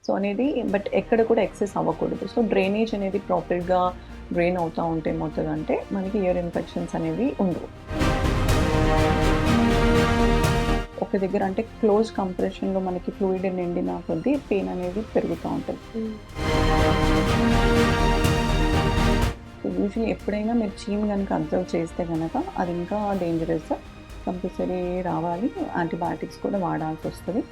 So అనేది but ఎక్కడ కూడా ఎక్సెస్ అవ్వకూడదు. సో డ్రైనేజ్ అనేది ప్రాపర్గా డ్రైన్ అవుతూ ఉంటే ఏమవుతుందంటే మనకి ఇయర్ ఇన్ఫెక్షన్స్ అనేవి ఉండవు. ఒక దగ్గర అంటే క్లోజ్ కంప్రెషన్లో మనకి ఫ్లూయిడ్ నిండిన కొద్దీ పెయిన్ అనేది పెరుగుతూ ఉంటుంది. యూజువల్లీ ఎప్పుడైనా మీరు చీమ్ కనుక అబ్జర్వ్ చేస్తే కనుక అది ఇంకా డేంజరస్. కంపల్సరీ రావాలి, యాంటీబయాటిక్స్ కూడా వాడాల్సి వస్తుంది.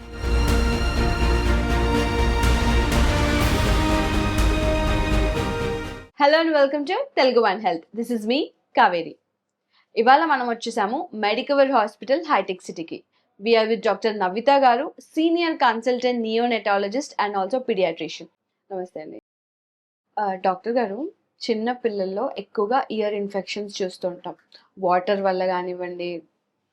Hello and welcome to Telugu one health. This is మీ కావేరి. ఇవాళ మనం వచ్చేసాము మెడికవర్ హాస్పిటల్ హైటెక్ సిటీకి. వీఆర్ విత్ డాక్టర్ నవిత గారు, senior consultant neonatologist and also paediatrician. నమస్తే అండి. డాక్టర్ గారు, చిన్న పిల్లల్లో ఎక్కువగా ఇయర్ ఇన్ఫెక్షన్స్ చూస్తుంటాం. వాటర్ వల్ల కానివ్వండి,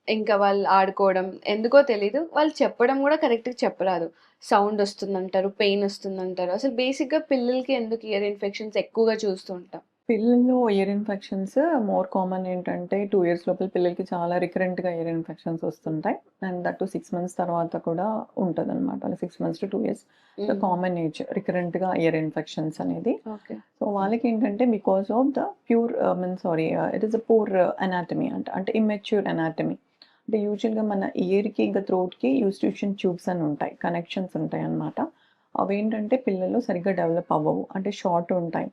ఇంకా వాళ్ళు ఆడుకోవడం ఎందుకో తెలీదు, వాళ్ళు చెప్పడం కూడా కరెక్ట్గా చెప్పరాదు. సౌండ్ వస్తుందంటారు, పెయిన్ వస్తుందంటారు. అసలు బేసిక్గా పిల్లలకి ఎందుకు ఇయర్ ఇన్ఫెక్షన్స్ ఎక్కువగా చూస్తూ ఉంటాం? పిల్లల్లో ఇయర్ ఇన్ఫెక్షన్స్ మోర్ కామన్ ఏంటంటే 2 ఇయర్స్ లోపల పిల్లలకి చాలా రికరెంట్గా ఇయర్ ఇన్ఫెక్షన్స్ వస్తుంటాయి. అండ్ దట్ టు 6 months తర్వాత కూడా ఉంటుంది అనమాట. 6 months to 2 years common age రికరెంట్గా ఇయర్ ఇన్ఫెక్షన్స్ అనేది. ఓకే. సో వాళ్ళకి ఏంటంటే because of the pure it is a poor anatomy అంటే ఇమ్మెచ్యూర్ అనాటమీ. అంటే యూజువల్గా మన ఇయర్కి ఇంకా థ్రోట్కి యూస్టిషన్ ట్యూబ్స్ అని ఉంటాయి, కనెక్షన్స్ ఉంటాయి అన్నమాట. అవేంటంటే పిల్లలు సరిగ్గా డెవలప్ అవ్వవు, అంటే షార్ట్ ఉంటాయి.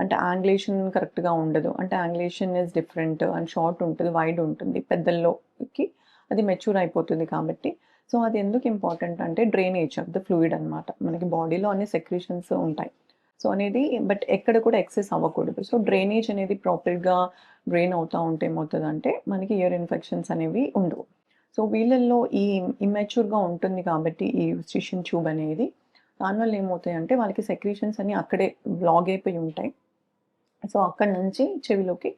అంటే యాంగ్లేషన్ కరెక్ట్గా ఉండదు. అంటే యాంగ్లేషన్ ఈజ్ డిఫరెంట్ అండ్ షార్ట్ ఉంటుంది, వైడ్ ఉంటుంది. పెద్దల్లోకి అది మెచ్యూర్ అయిపోతుంది కాబట్టి. సో అది ఎందుకు ఇంపార్టెంట్ అంటే డ్రైనేజ్ ఆఫ్ ద ఫ్లూయిడ్ అనమాట. మనకి బాడీలో అన్ని సెక్రీషన్స్ ఉంటాయి. సో అనేది బట్ ఎక్కడ కూడా ఎక్సెస్ అవ్వకూడదు. సో డ్రైనేజ్ అనేది ప్రాపర్గా డ్రైన్ అవుతూ ఉంటే ఏమవుతుందంటే మనకి ఇయర్ ఇన్ఫెక్షన్స్ అనేవి ఉండవు. సో వీళ్ళల్లో ఈ ఇమ్మెచ్యూర్గా ఉంటుంది కాబట్టి ఈ యూస్టిషన్ ట్యూబ్ అనేది, దానివల్ల ఏమవుతాయంటే వాళ్ళకి సెక్రీషన్స్ అన్నీ అక్కడే బ్లాగ్ అయిపోయి ఉంటాయి. సో అక్కడి నుంచి చెవిలోకి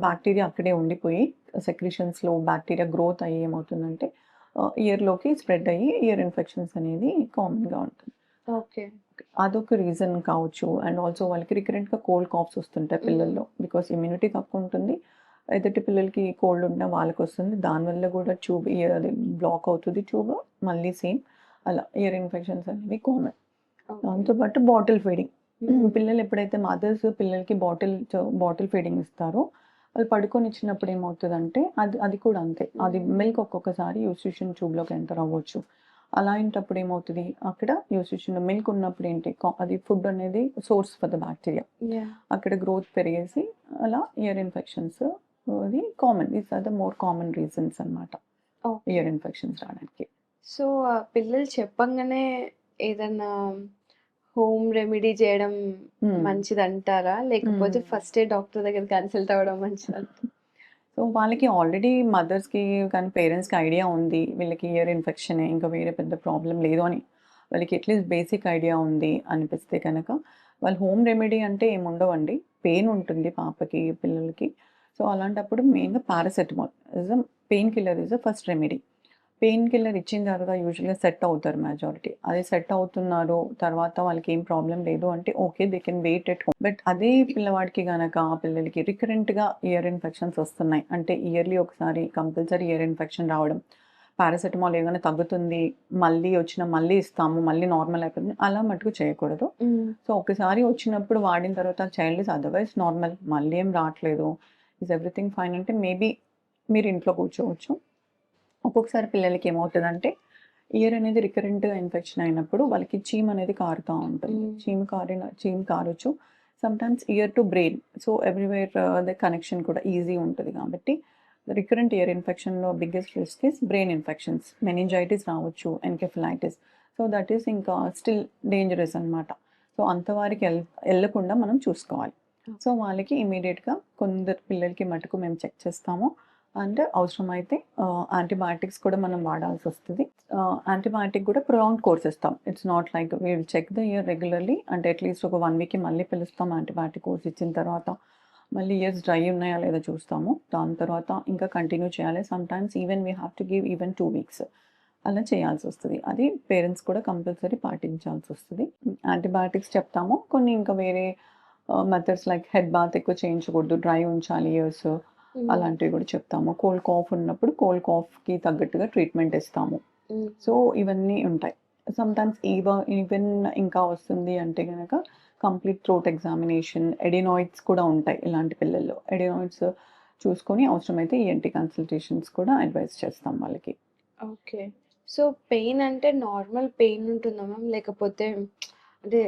బ్యాక్టీరియా అక్కడే ఉండిపోయి సెక్రీషన్స్లో బ్యాక్టీరియా గ్రోత్ అయ్యి ఏమవుతుందంటే ఇయర్లోకి స్ప్రెడ్ అయ్యి ఇయర్ ఇన్ఫెక్షన్స్ అనేది కామన్గా ఉంటుంది. ఓకే. అదొక రీజన్ కావచ్చు. అండ్ ఆల్సో వాళ్ళకి రికరెంట్గా కోల్డ్ కాఫ్స్ వస్తుంటాయి పిల్లల్లో, బికాస్ ఇమ్యూనిటీ తక్కువ ఉంటుంది. ఎదుటి పిల్లలకి కోల్డ్ ఉన్నా వాళ్ళకి వస్తుంది. దానివల్ల కూడా ట్యూబ్ అది బ్లాక్ అవుతుంది ట్యూబ్, మళ్ళీ సేమ్ అలా ఇయర్ ఇన్ఫెక్షన్స్ అనేవి కామన్. దాంతోపాటు బాటిల్ ఫీడింగ్. పిల్లలు ఎప్పుడైతే మదర్స్ పిల్లలకి బాటిల్ ఫీడింగ్ ఇస్తారో వాళ్ళు పడుకొని ఇచ్చినప్పుడు ఏమవుతుందంటే అది కూడా అంతే. అది మిల్క్ ఒక్కొక్కసారి యూస్టిషన్ ట్యూబ్లోకి ఎంటర్ అవ్వచ్చు. అలాంటప్పుడు ఏమవుతుంది, అక్కడ యూస్టిషన్ మిల్క్ ఉన్నప్పుడు ఏంటి, అది ఫుడ్ అనేది సోర్స్ ఫర్ ద బ్యాక్టీరియా, అక్కడ గ్రోత్ పెరిగేసి అలా ఇయర్ ఇన్ఫెక్షన్స్ అది common. These are the more common reasons అనమాట ఇయర్ ఇన్ఫెక్షన్స్ రావడానికి. సో పిల్లలు చెప్పంగానే ఏదన్నా హోమ్ రెమెడీ చేయడం మంచిది అంటారా, లేకపోతే ఫస్ట్ డాక్టర్ దగ్గర కన్సల్ట్ అవ్వడం మంచిదంటారా? సో వాళ్ళకి ఆల్రెడీ మదర్స్కి కానీ పేరెంట్స్కి ఐడియా ఉంది వీళ్ళకి ఇయర్ ఇన్ఫెక్షన్, ఇంకా వేరే పెద్ద ప్రాబ్లం లేదు అని వాళ్ళకి అట్లీస్ట్ బేసిక్ ఐడియా ఉంది అనిపిస్తే కనుక వాళ్ళు హోమ్ రెమెడీ అంటే ఏముండవండి. పెయిన్ ఉంటుంది పాపకి పిల్లలకి. సో అలాంటప్పుడు మెయిన్గా paracetamol is a pain killer, is a first remedy. Pain killer ఇచ్చిన తర్వాత యూజువల్గా సెట్ అవుతారు మెజారిటీ. అది సెట్ అవుతున్నారు, తర్వాత వాళ్ళకి ఏం ప్రాబ్లం లేదు అంటే okay, they can wait at home. But అదే పిల్లవాడికి కనుక ఆ పిల్లలకి రికరెంట్గా ఇయర్ ఇన్ఫెక్షన్స్ వస్తున్నాయి అంటే ఇయర్లీ ఒకసారి కంపల్సరీ ఇయర్ ఇన్ఫెక్షన్ రావడం, పారాసెటమాల్ ఏమైనా తగ్గుతుంది మళ్ళీ మళ్ళీ ఇస్తాము మళ్ళీ నార్మల్ అయిపోతుంది, అలా మటుకు చేయకూడదు. సో ఒకసారి వచ్చినప్పుడు వాడిన తర్వాత చైల్డ్ ఇస్ అదర్వైజ్ నార్మల్, మళ్ళీ ఏం రావట్లేదు, ఇస్ ఎవ్రీథింగ్ ఫైన్ అంటే మేబీ మీరు ఇంట్లో కూర్చోవచ్చు. ఒక్కొక్కసారి పిల్లలకి ఏమవుతుందంటే ఇయర్ అనేది రికరెంట్గా ఇన్ఫెక్షన్ అయినప్పుడు వాళ్ళకి చీమ్ అనేది కారుతూ ఉంటుంది. చీమ్ కారొచ్చు. Sometimes ear to brain, so everywhere the connection కూడా ఈజీ ఉంటుంది కాబట్టి రికరెంట్ ఇయర్ ఇన్ఫెక్షన్లో biggest risk is brain infections. Meningitis రావచ్చు, ఎన్కెఫలైటిస్. సో దట్ ఈస్ ఇంకా స్టిల్ డేంజరస్ అనమాట. సో అంతవారికి వెళ్ళకుండా మనం చూసుకోవాలి. సో వాళ్ళకి ఇమీడియట్గా కొందరు పిల్లలకి మటుకు మేము చెక్ చేస్తాము. అండ్ అవసరమైతే యాంటీబయాటిక్స్ కూడా మనం వాడాల్సి వస్తుంది. యాంటీబయాటిక్ కూడా ప్రొలాంగ్ కోర్స్ ఇస్తాం. It's not like we will check the ear regularly, అంటే అట్లీస్ట్ ఒక 1 weekకి మళ్ళీ పిలుస్తాం. యాంటీబయాటిక్ కోర్స్ ఇచ్చిన తర్వాత మళ్ళీ ఇయర్స్ డ్రై ఉన్నాయా లేదా చూస్తాము. దాని తర్వాత ఇంకా కంటిన్యూ చేయాలి. Sometimes even we have to give even 2 weeks అలా చేయాల్సి వస్తుంది. అది పేరెంట్స్ కూడా కంపల్సరీ పాటించాల్సి వస్తుంది. యాంటీబయాటిక్స్ చెప్తాము. కొన్ని ఇంకా వేరే మెథడ్స్ లైక్ హెడ్ బాత్ ఎక్కువ చేయించకూడదు, డ్రై ఉంచాలి ఇయర్స్, అలాంటివి కూడా చెప్తాము. కోల్డ్ కాఫ్ ఉన్నప్పుడు కోల్డ్ కాఫ్కి తగ్గట్టుగా ట్రీట్మెంట్ ఇస్తాము. సో ఇవన్నీ ఉంటాయి. సమ్‌టైమ్స్ ఈవెన్ ఇంకా వస్తుంది అంటే గనక కంప్లీట్ థ్రోట్ ఎగ్జామినేషన్, ఎడినాయిడ్స్ కూడా ఉంటాయి ఇలాంటి పిల్లల్లో. ఎడినాయిడ్స్ చూసుకొని అవసరమైతే ఈఎన్‌టీ కన్సల్టేషన్స్ కూడా అడ్వైస్ చేస్తాం వాళ్ళకి. ఓకే. సో, పెయిన్ అంటే నార్మల్ పెయిన్ ఉంటుందా మ్యామ్? లేకపోతే అంటే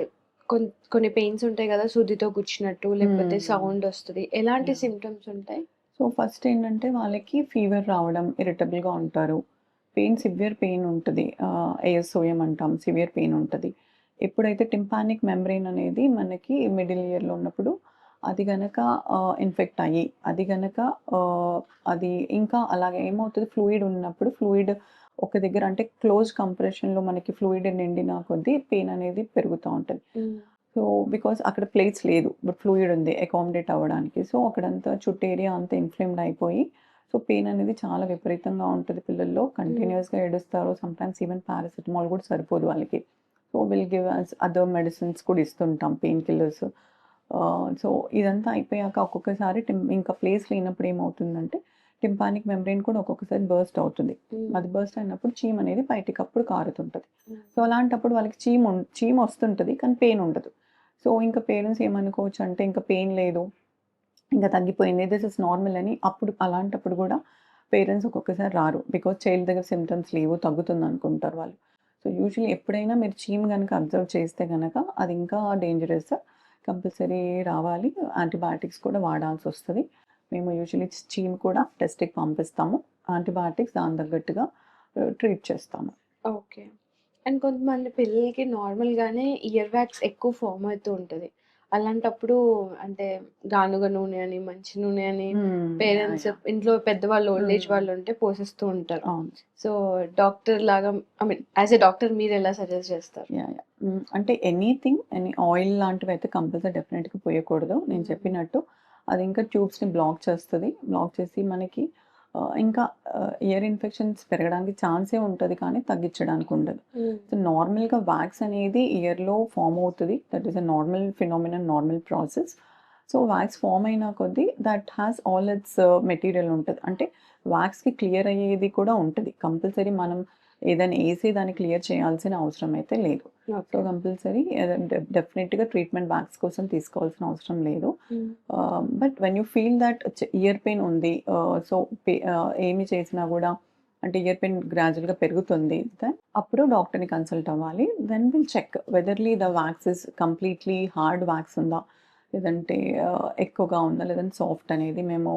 కొన్ని పెయిన్స్ ఉంటాయి గదా! సూదితో గుచ్చినట్టు లేకపోతే సౌండ్ ఒస్తది. ఎలాంటి యాహ్! సింప్టమ్స్ ఉంటాయి? సో, ఫస్ట్ ఏంటంటే వాళ్ళకి ఫీవర్ రావడం, ఇరిటబుల్‌గా ఉంటారు. సివియర్ పెయిన్ ఉంటది. ఏఎస్ఓఎం అంటాం. సివియర్ పెయిన్ ఉంటది. ఎప్పుడైతే టింపానిక్ మెంబ్రేన్ అనేది మనకి మిడిల్ ఇయర్‌లో ఉన్నప్పుడు అది గనక ఇన్ఫెక్ట్ అయ్యి, అది గనక ఆహ్, అది ఇంకా అలాగే ఏమవుతది ఫ్లూయిడ్ ఉన్నప్పుడు ఫ్లూయిడ్ ఒక దగ్గర అంటే క్లోజ్ కంప్రెషన్‌లో మనకి ఫ్లూయిడ్ నిండిన కొద్దీ పెయిన్ అనేది పెరుగుతా ఉంటది. హ్మ్. సో, బికాజ్ అక్కడ ప్లేస్ లేదు. బట్ ఫ్లూయిడ్ ఉంది అకామిడేట్ అవ్వడానికి. సో, అక్కడంతా చుట్టూ ఏరియా అంతా ఇన్‌ఫ్లేమ్డ్ అయిపోయి, సో, పెయిన్ అనేది చాలా విపరీతంగా ఉంటది పిల్లల్లో. హ్మ్. కంటిన్యూయస్‌గా ఏడుస్తారు. సమ్‌టైమ్స్ ఈవెన్ పారాసిటమాల్ కూడా సరిపోదు వాళ్ళకి. So, will give us other medicines కూడా ఇస్తుంటాం పెయిన్ కిల్లర్స్. సో, ఇదంతా అయిపోయాక ఒక్కొక్కసారి ఇంకా ప్లేస్ లేనప్పుడు ఏమవుతుందంటే, టింపానిక్ మెంబ్రేన్ కూడా ఒక్కొక్కసారి బర్స్ట్ అవుతుంది. హ్మ్. అది బర్స్ట్ అయినప్పుడు చీమనేది బయటికి అప్పుడు కారుతుంటది. హ్మ్. సో, అలాంటప్పుడు వాళ్ళకి చీమొస్తుంటది. కానీ పెయిన్ ఉండదు. సో, ఇంక పేరెంట్స్ ఏమనుకోవచ్చు అంటే, ఇంక పెయిన్ లేదు, ఇంక తగ్గిపోయింది. దిస్ ఇస్ నార్మల్ అని అప్పుడు అలాంటప్పుడు గూడా పేరెంట్స్ ఒక్కొక్కసారి రారు. బికాజ్ చైల్డ్ దగ్గర సింప్టమ్స్ లేవు, తగ్గుతుందనుకుంటారు వాళ్ళు. సో, యూజువల్లీ ఎప్పుడైనా మీరు చీమ్ గనక అబ్జర్వ్ చేస్తే గనక అది ఇంకా డేంజరస్. కంపల్సరీ రావాలి. యాంటీబయాటిక్స్ కూడా వాడాల్సొస్తది. మేము యూజువల్లీ చీమ్ కూడా టెస్ట్‌కి పంపిస్తాము. యాంటీబయాటిక్స్ దాని తగ్గట్టుగా ట్రీట్ చేస్తాము. ఓకే. అండ్ కొంతమంది పిల్లలకి నార్మల్‌గానే ఇయర్ వ్యాక్స్ ఎక్కువ ఫార్మ్ అవుతూ ఉంటది. అలాంటప్పుడు అంటే గానుగ నూనె అని, మంచి నూనె అని యాహ్! Parents yeah! ఇంట్లో పెద్దవాళ్ళు ఓల్డ్ ఏజ్ హ్మ్. వాళ్ళుంటే పోసేస్తూ ఉంటారు. అవును. సో, డాక్టర్ లాగా I mean as a doctor మీరెలా సజెస్ట్ చేస్తారు? యాహ్! యాహ్! అంటే ఎనీ ఆయిల్ లాంటివైతే కంపల్సరీ డెఫినెట్‌గా పోయకూడదు. నేను హ్మ్. చెప్పినట్టు అది ఇంకా ట్యూబ్స్‌ని బ్లాక్ చేస్తది. బ్లాక్ చేసి మనకి ఇంకా ఇయర్ ఇన్ఫెక్షన్స్ పెరగడానికి ఛాన్సే ఉంటది కానీ తగ్గించడానికి ఉండదు. హ్మ్. సో, నార్మల్‌గా వాక్స్ అనేది ఇయర్‌లో ఫార్మ్ అవుతది. That is a normal phenomenon, normal process. So, wax form అయిన కొద్దీ that has all its material ఉంటది. అంటే వాక్స్‌కి క్లియర్ అయ్యేది కూడా ఉంటది. కంపల్సరీ మనం ఏదైనా ఏసి దాన్ని క్లియర్ చేయాల్సిన అవసరం అయితే లేదు. So, okay. కంపల్సరీ డెఫినిట్‌గా ట్రీట్మెంట్ వాక్స్ కోసం తీసుకోవాల్సిన అవసరం లేదు. హ్మ్. But when you feel that ear pain ఉంది. సో, ఏమి చేసినా గూడా అంటే ఇయర్ పెయిన్ గ్రాడ్యుయల్‌గా పెరుగుతుంది. దెన్ అప్పుడు డాక్టర్‌ని కన్సల్ట్ అవ్వాలి. Then will check whether the wax is completely hard wax ఉందా? లేదంటే ఎక్కువగా ఉందా? లేదంటే సాఫ్ట్ అనేది మేము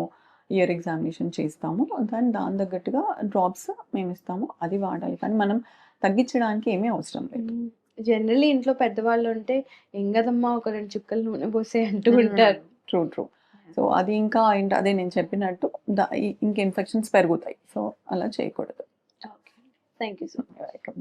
ఇయర్ ఎగ్జామినేషన్ చేస్తాము. దాని తగ్గట్టుగా డ్రాప్స్ మేమిస్తాము. అది వాడాలి. కానీ మనం తగ్గించడానికి ఏమీ అవసరం లేదు. హ్మ్. జనరల్లీ ఇంట్లో పెద్దవాళ్ళుంటే, "ఏం కాదమ్మా ఒక 2 చుక్కలు నూనె పోసేయి" అంటూ ఉంటారు. ట్రూ. ట్రూ. సో, అది ఇంకా అదే నేను చెప్పినట్టు ఇంక ఇన్ఫెక్షన్స్ పెరుగుతాయి. సో, అలా చేయకూడదు. Okay. Thank you so much. Welcome.